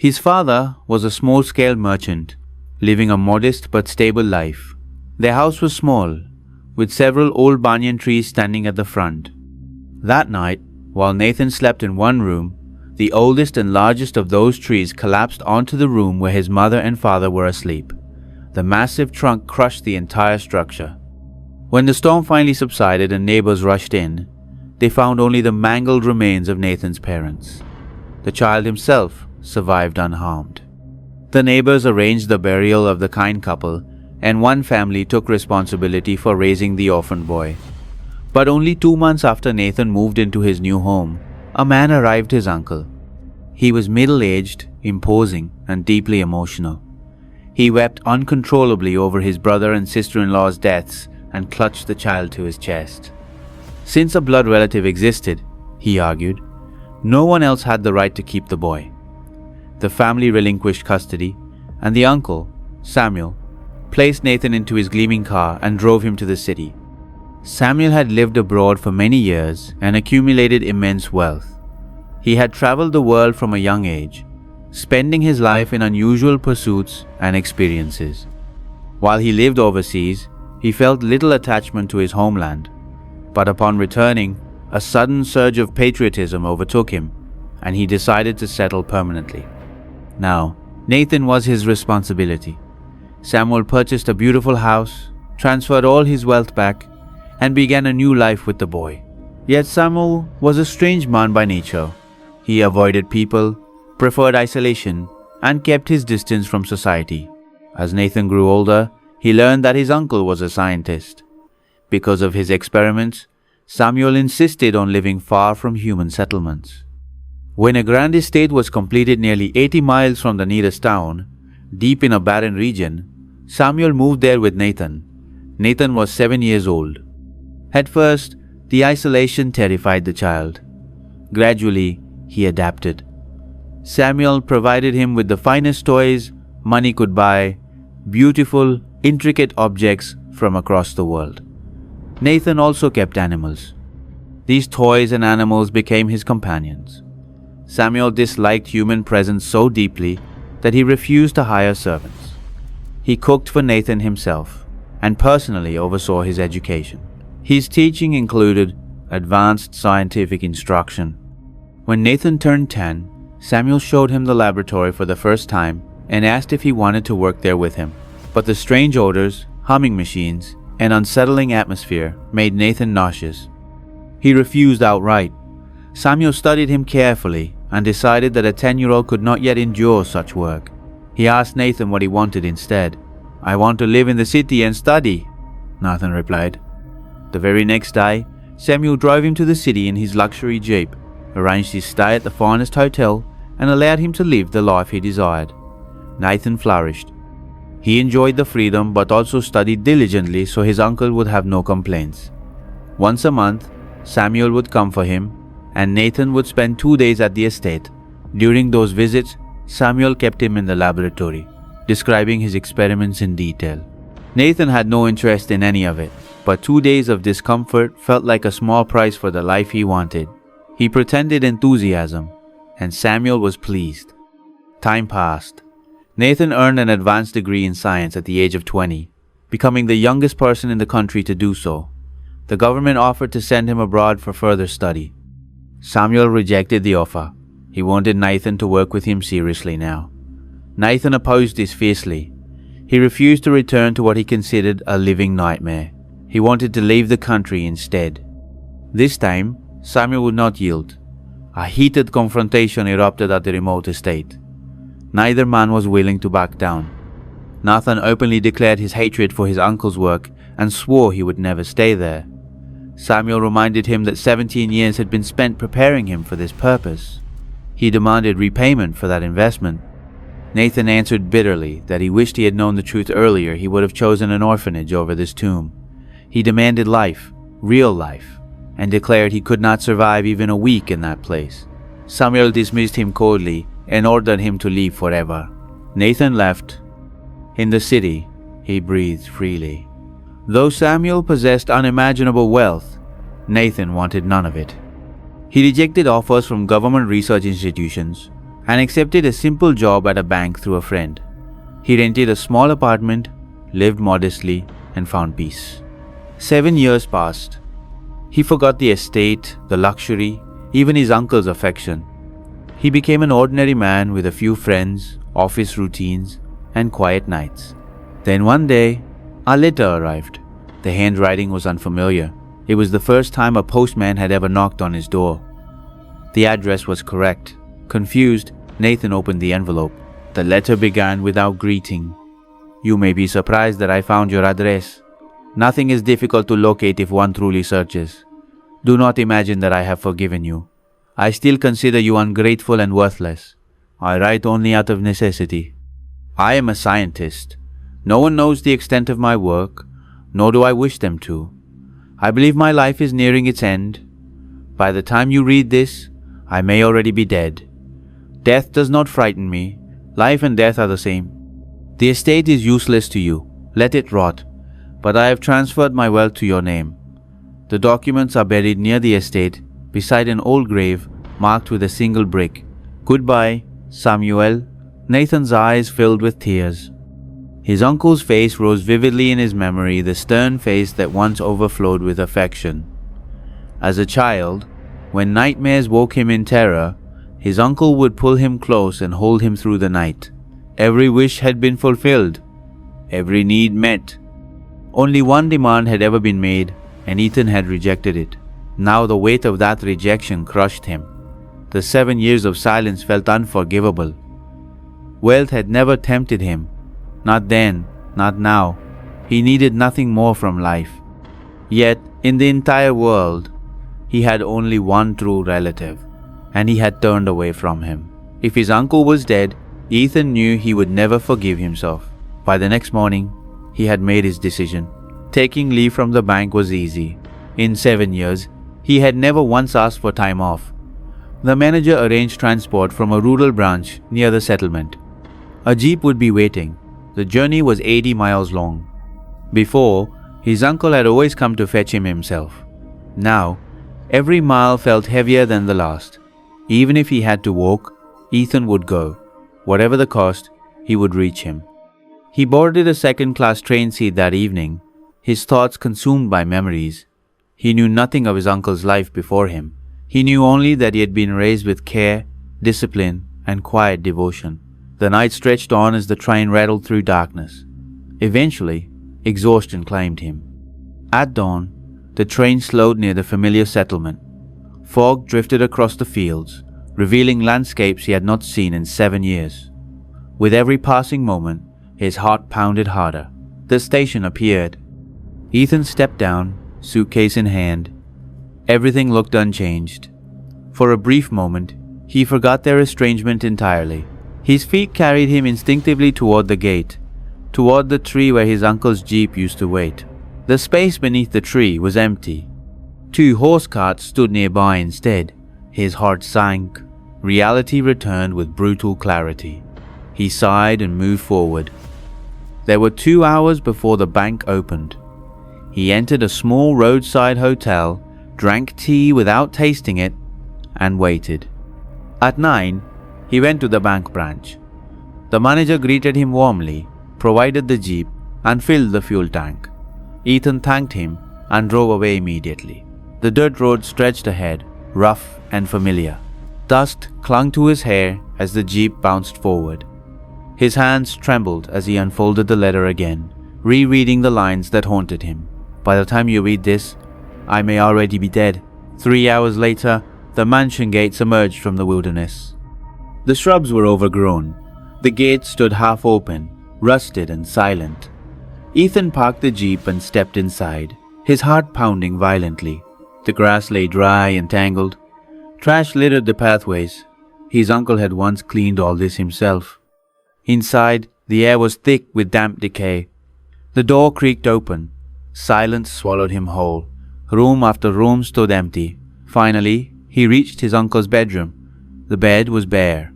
His father was a small-scale merchant, living a modest but stable life. Their house was small, with several old banyan trees standing at the front. That night, while Nathan slept in one room, the oldest and largest of those trees collapsed onto the room where his mother and father were asleep. The massive trunk crushed the entire structure. When the storm finally subsided and neighbors rushed in, they found only the mangled remains of Nathan's parents. The child himself survived unharmed. The neighbors arranged the burial of the kind couple, and one family took responsibility for raising the orphan boy. But only 2 months after Nathan moved into his new home, a man arrived, his uncle. He was middle-aged, imposing, and deeply emotional. He wept uncontrollably over his brother and sister-in-law's deaths and clutched the child to his chest. Since a blood relative existed, he argued, no one else had the right to keep the boy. The family relinquished custody, and the uncle, Samuel, placed Nathan into his gleaming car and drove him to the city. Samuel had lived abroad for many years and accumulated immense wealth. He had traveled the world from a young age, spending his life in unusual pursuits and experiences. While he lived overseas, he felt little attachment to his homeland, but upon returning, a sudden surge of patriotism overtook him, and he decided to settle permanently. Now, Nathan was his responsibility. Samuel purchased a beautiful house, transferred all his wealth back, and began a new life with the boy. Yet Samuel was a strange man by nature. He avoided people, preferred isolation, and kept his distance from society. As Nathan grew older, he learned that his uncle was a scientist. Because of his experiments, Samuel insisted on living far from human settlements. When a grand estate was completed nearly 80 miles from the nearest town, deep in a barren region, Samuel moved there with Nathan. Nathan was 7 years old. At first, the isolation terrified the child. Gradually, he adapted. Samuel provided him with the finest toys money could buy, beautiful, intricate objects from across the world. Nathan also kept animals. These toys and animals became his companions. Samuel disliked human presence so deeply that he refused to hire servants. He cooked for Nathan himself and personally oversaw his education. His teaching included advanced scientific instruction. When Nathan turned 10, Samuel showed him the laboratory for the first time and asked if he wanted to work there with him. But the strange odors, humming machines, and unsettling atmosphere made Nathan nauseous. He refused outright. Samuel studied him carefully and decided that a 10-year-old could not yet endure such work. He asked Nathan what he wanted instead. "I want to live in the city and study," Nathan replied. The very next day, Samuel drove him to the city in his luxury jeep, arranged his stay at the finest hotel, and allowed him to live the life he desired. Nathan flourished. He enjoyed the freedom but also studied diligently so his uncle would have no complaints. Once a month, Samuel would come for him, and Nathan would spend 2 days at the estate. During those visits, Samuel kept him in the laboratory, describing his experiments in detail. Nathan had no interest in any of it, but 2 days of discomfort felt like a small price for the life he wanted. He pretended enthusiasm, and Samuel was pleased. Time passed. Nathan earned an advanced degree in science at the age of 20, becoming the youngest person in the country to do so. The government offered to send him abroad for further study. Samuel rejected the offer. He wanted Nathan to work with him seriously now. Nathan opposed this fiercely. He refused to return to what he considered a living nightmare. He wanted to leave the country instead. This time, Samuel would not yield. A heated confrontation erupted at the remote estate. Neither man was willing to back down. Nathan openly declared his hatred for his uncle's work and swore he would never stay there. Samuel reminded him that 17 years had been spent preparing him for this purpose. He demanded repayment for that investment. Nathan answered bitterly that he wished he had known the truth earlier. He would have chosen an orphanage over this tomb. He demanded life, real life, and declared he could not survive even a week in that place. Samuel dismissed him coldly and ordered him to leave forever. Nathan left. In the city, he breathed freely. Though Samuel possessed unimaginable wealth, Nathan wanted none of it. He rejected offers from government research institutions and accepted a simple job at a bank through a friend. He rented a small apartment, lived modestly, and found peace. 7 years passed. He forgot the estate, the luxury, even his uncle's affection. He became an ordinary man with a few friends, office routines, and quiet nights. Then one day, a letter arrived. The handwriting was unfamiliar. It was the first time a postman had ever knocked on his door. The address was correct. Confused, Nathan opened the envelope. The letter began without greeting. "You may be surprised that I found your address. Nothing is difficult to locate if one truly searches. Do not imagine that I have forgiven you. I still consider you ungrateful and worthless. I write only out of necessity. I am a scientist. No one knows the extent of my work, nor do I wish them to. I believe my life is nearing its end. By the time you read this, I may already be dead. Death does not frighten me. Life and death are the same. The estate is useless to you. Let it rot. But I have transferred my wealth to your name. The documents are buried near the estate, beside an old grave marked with a single brick. Goodbye, Samuel." Nathan's eyes filled with tears. His uncle's face rose vividly in his memory, the stern face that once overflowed with affection. As a child, when nightmares woke him in terror, his uncle would pull him close and hold him through the night. Every wish had been fulfilled, every need met. Only one demand had ever been made, and Ethan had rejected it. Now the weight of that rejection crushed him. The 7 years of silence felt unforgivable. Wealth had never tempted him. Not then, not now. He needed nothing more from life. Yet, in the entire world, he had only one true relative, and he had turned away from him. If his uncle was dead, Ethan knew he would never forgive himself. By the next morning, he had made his decision. Taking leave from the bank was easy. In 7 years, he had never once asked for time off. The manager arranged transport from a rural branch near the settlement. A jeep would be waiting. The journey was 80 miles long. Before, his uncle had always come to fetch him himself. Now, every mile felt heavier than the last. Even if he had to walk, Ethan would go. Whatever the cost, he would reach him. He boarded a second-class train seat that evening, his thoughts consumed by memories. He knew nothing of his uncle's life before him. He knew only that he had been raised with care, discipline, and quiet devotion. The night stretched on as the train rattled through darkness. Eventually, exhaustion claimed him. At dawn, the train slowed near the familiar settlement. Fog drifted across the fields, revealing landscapes he had not seen in 7 years. With every passing moment, his heart pounded harder. The station appeared. Ethan stepped down, suitcase in hand. Everything looked unchanged. For a brief moment, he forgot their estrangement entirely. His feet carried him instinctively toward the gate, toward the tree where his uncle's jeep used to wait. The space beneath the tree was empty. 2 horse carts stood nearby instead. His heart sank. Reality returned with brutal clarity. He sighed and moved forward. There were 2 hours before the bank opened. He entered a small roadside hotel, drank tea without tasting it, and waited. At 9, he went to the bank branch. The manager greeted him warmly, provided the jeep, and filled the fuel tank. Ethan thanked him and drove away immediately. The dirt road stretched ahead, rough and familiar. Dust clung to his hair as the jeep bounced forward. His hands trembled as he unfolded the letter again, rereading the lines that haunted him. By the time you read this, I may already be dead. 3 hours later, the mansion gates emerged from the wilderness. The shrubs were overgrown. The gate stood half open, rusted and silent. Ethan parked the jeep and stepped inside, his heart pounding violently. The grass lay dry and tangled. Trash littered the pathways. His uncle had once cleaned all this himself. Inside, the air was thick with damp decay. The door creaked open. Silence swallowed him whole. Room after room stood empty. Finally, he reached his uncle's bedroom. The bed was bare.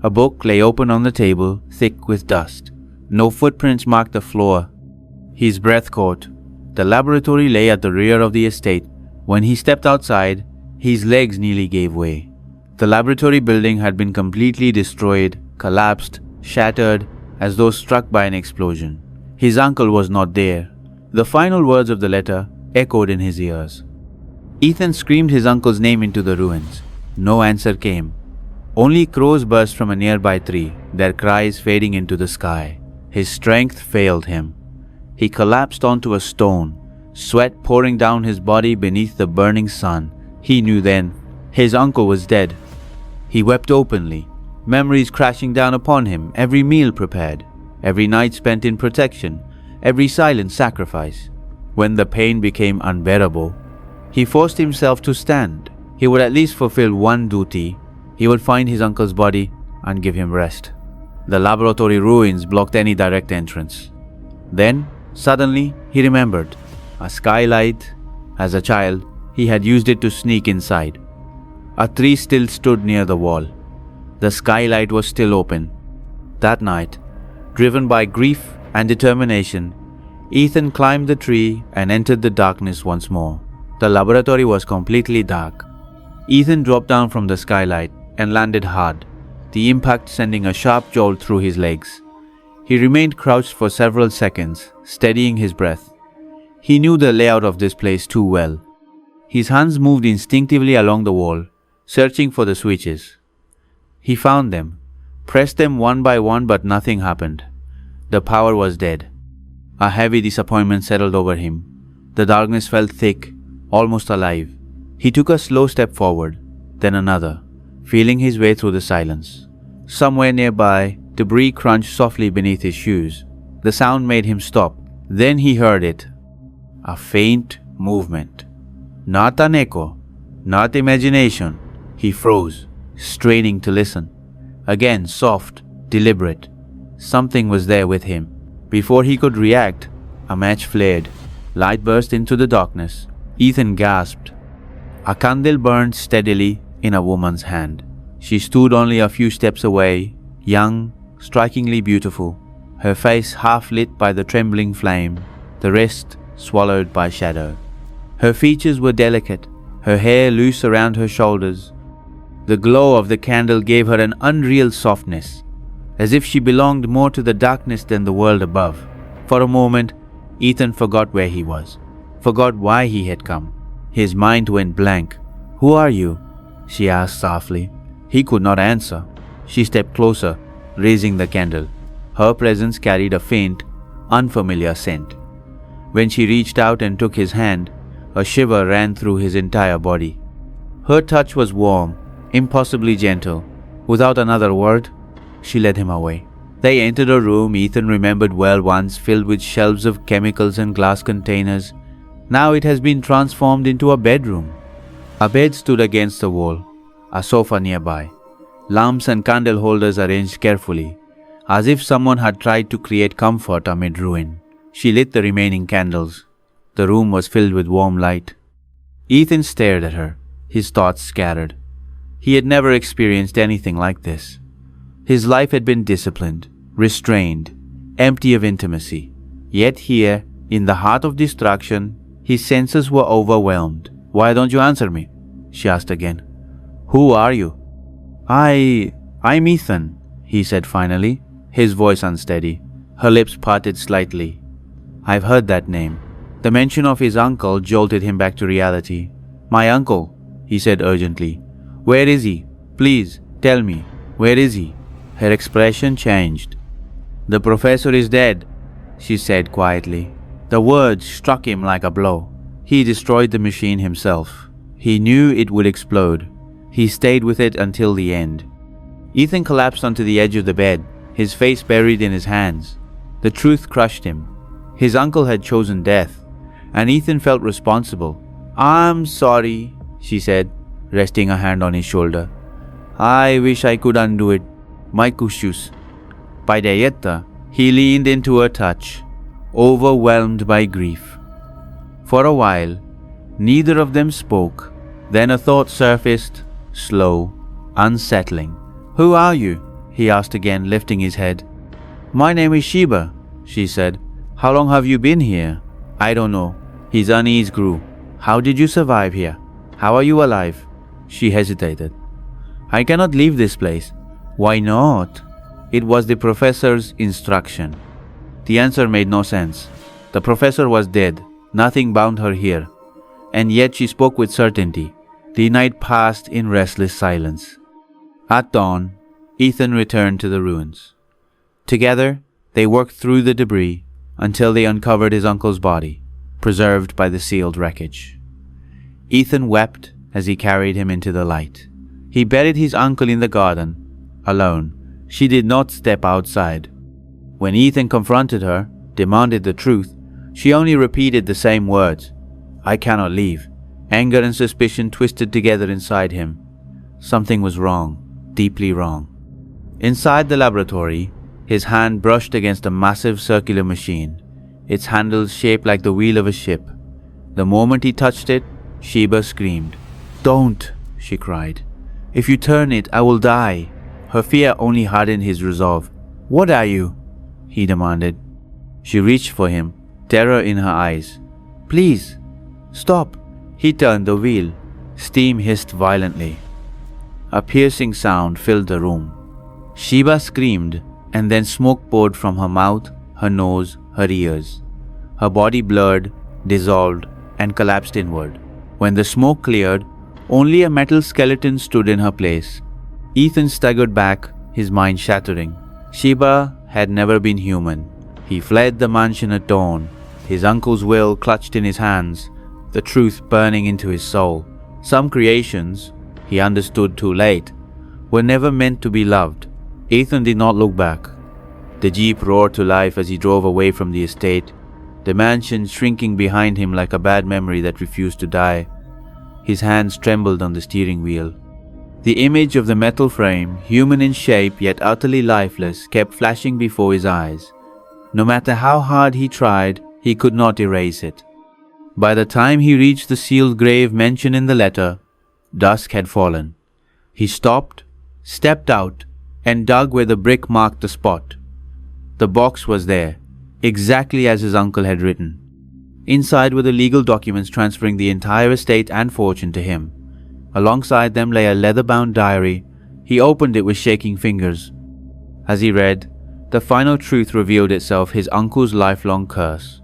A book lay open on the table, thick with dust. No footprints marked the floor. His breath caught. The laboratory lay at the rear of the estate. When he stepped outside, his legs nearly gave way. The laboratory building had been completely destroyed, collapsed, shattered, as though struck by an explosion. His uncle was not there. The final words of the letter echoed in his ears. Ethan screamed his uncle's name into the ruins. No answer came. Only crows burst from a nearby tree, their cries fading into the sky. His strength failed him. He collapsed onto a stone, sweat pouring down his body beneath the burning sun. He knew then his uncle was dead. He wept openly, memories crashing down upon him, every meal prepared, every night spent in protection, every silent sacrifice. When the pain became unbearable, he forced himself to stand. He would at least fulfill one duty. He would find his uncle's body and give him rest. The laboratory ruins blocked any direct entrance. Then, suddenly, he remembered. A skylight. As a child, he had used it to sneak inside. A tree still stood near the wall. The skylight was still open. That night, driven by grief and determination, Ethan climbed the tree and entered the darkness once more. The laboratory was completely dark. Ethan dropped down from the skylight and landed hard, the impact sending a sharp jolt through his legs. He remained crouched for several seconds, steadying his breath. He knew the layout of this place too well. His hands moved instinctively along the wall, searching for the switches. He found them, pressed them one by one, but nothing happened. The power was dead. A heavy disappointment settled over him. The darkness felt thick, almost alive. He took a slow step forward, then another, feeling his way through the silence. Somewhere nearby, debris crunched softly beneath his shoes. The sound made him stop. Then he heard it. A faint movement. Not an echo, not imagination. He froze, straining to listen. Again, soft, deliberate. Something was there with him. Before he could react, a match flared. Light burst into the darkness. Ethan gasped. A candle burned steadily in a woman's hand. She stood only a few steps away, young, strikingly beautiful, her face half lit by the trembling flame, the rest swallowed by shadow. Her features were delicate, her hair loose around her shoulders. The glow of the candle gave her an unreal softness, as if she belonged more to the darkness than the world above. For a moment, Ethan forgot where he was, forgot why he had come. His mind went blank. "Who are you?" she asked softly. He could not answer. She stepped closer, raising the candle. Her presence carried a faint, unfamiliar scent. When she reached out and took his hand, a shiver ran through his entire body. Her touch was warm, impossibly gentle. Without another word, she led him away. They entered a room Ethan remembered well, once filled with shelves of chemicals and glass containers. Now it has been transformed into a bedroom. A bed stood against the wall, a sofa nearby, lamps and candle holders arranged carefully, as if someone had tried to create comfort amid ruin. She lit the remaining candles. The room was filled with warm light. Ethan stared at her, his thoughts scattered. He had never experienced anything like this. His life had been disciplined, restrained, empty of intimacy. Yet here, in the heart of destruction, his senses were overwhelmed. "Why don't you answer me?" she asked again. "Who are you?" I'm Ethan," he said finally, his voice unsteady. Her lips parted slightly. "I've heard that name." The mention of his uncle jolted him back to reality. "My uncle," he said urgently. "Where is he? Please, tell me, where is he?" Her expression changed. "The professor is dead," she said quietly. The words struck him like a blow. He destroyed the machine himself. He knew it would explode. He stayed with it until the end. Ethan collapsed onto the edge of the bed, his face buried in his hands. The truth crushed him. His uncle had chosen death, and Ethan felt responsible. "I'm sorry," she said, resting a hand on his shoulder. "I wish I could undo it. My kushus." By Dayetta, he leaned into her touch, overwhelmed by grief. For a while, neither of them spoke. Then a thought surfaced, slow, unsettling. "Who are you?" he asked again, lifting his head. "My name is Sheba," she said. "How long have you been here?" "I don't know." His unease grew. "How did you survive here? How are you alive?" She hesitated. I cannot leave this place. Why not? It was the professor's instruction. The answer made no sense. The professor was dead. Nothing bound her here. And yet she spoke with certainty. The night passed in restless silence. At dawn, Ethan returned to the ruins. Together, they worked through the debris until they uncovered his uncle's body, preserved by the sealed wreckage. Ethan wept as he carried him into the light. He buried his uncle in the garden, alone. She did not step outside. When Ethan confronted her, demanded the truth, she only repeated the same words. I cannot leave. Anger and suspicion twisted together inside him. Something was wrong, deeply wrong. Inside the laboratory, his hand brushed against a massive circular machine, its handles shaped like the wheel of a ship. The moment he touched it, Sheba screamed. Don't, she cried. If you turn it, I will die. Her fear only hardened his resolve. What are you? He demanded. She reached for him, terror in her eyes. Please, stop. He turned the wheel. Steam hissed violently. A piercing sound filled the room. Sheba screamed, and then smoke poured from her mouth, her nose, her ears. Her body blurred, dissolved, and collapsed inward. When the smoke cleared, only a metal skeleton stood in her place. Ethan staggered back, his mind shattering. Sheba had never been human. He fled the mansion at dawn, his uncle's will clutched in his hands, the truth burning into his soul. Some creations, he understood too late, were never meant to be loved. Ethan did not look back. The jeep roared to life as he drove away from the estate, the mansion shrinking behind him like a bad memory that refused to die. His hands trembled on the steering wheel. The image of the metal frame, human in shape yet utterly lifeless, kept flashing before his eyes. No matter how hard he tried, he could not erase it. By the time he reached the sealed grave mentioned in the letter, dusk had fallen. He stopped, stepped out, and dug where the brick marked the spot. The box was there, exactly as his uncle had written. Inside were the legal documents transferring the entire estate and fortune to him. Alongside them lay a leather-bound diary. He opened it with shaking fingers. As he read, the final truth revealed itself: his uncle's lifelong curse.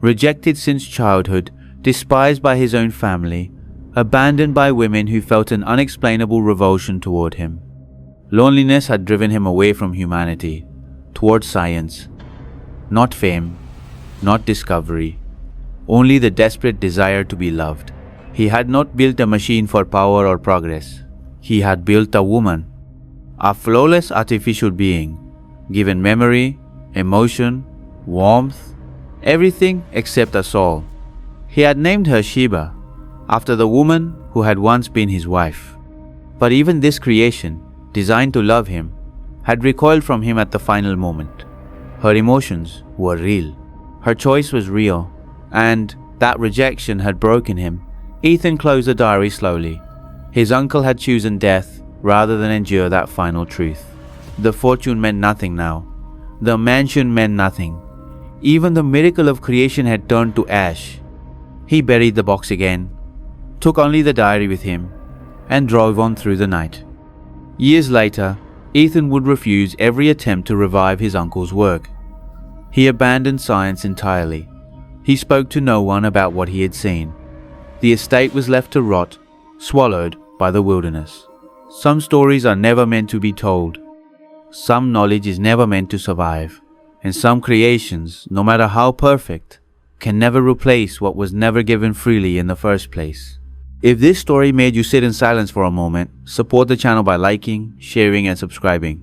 Rejected since childhood, despised by his own family, abandoned by women who felt an unexplainable revulsion toward him. Loneliness had driven him away from humanity, towards science. Not fame, not discovery, only the desperate desire to be loved. He had not built a machine for power or progress. He had built a woman, a flawless artificial being, given memory, emotion, warmth, everything except a soul. He had named her Sheba, after the woman who had once been his wife. But even this creation, designed to love him, had recoiled from him at the final moment. Her emotions were real. Her choice was real, and that rejection had broken him. Ethan closed the diary slowly. His uncle had chosen death rather than endure that final truth. The fortune meant nothing now. The mansion meant nothing. Even the miracle of creation had turned to ash. He buried the box again, took only the diary with him, and drove on through the night. Years later, Ethan would refuse every attempt to revive his uncle's work. He abandoned science entirely. He spoke to no one about what he had seen. The estate was left to rot, swallowed by the wilderness. Some stories are never meant to be told. Some knowledge is never meant to survive. And some creations, no matter how perfect, can never replace what was never given freely in the first place. If this story made you sit in silence for a moment, support the channel by liking, sharing, and subscribing.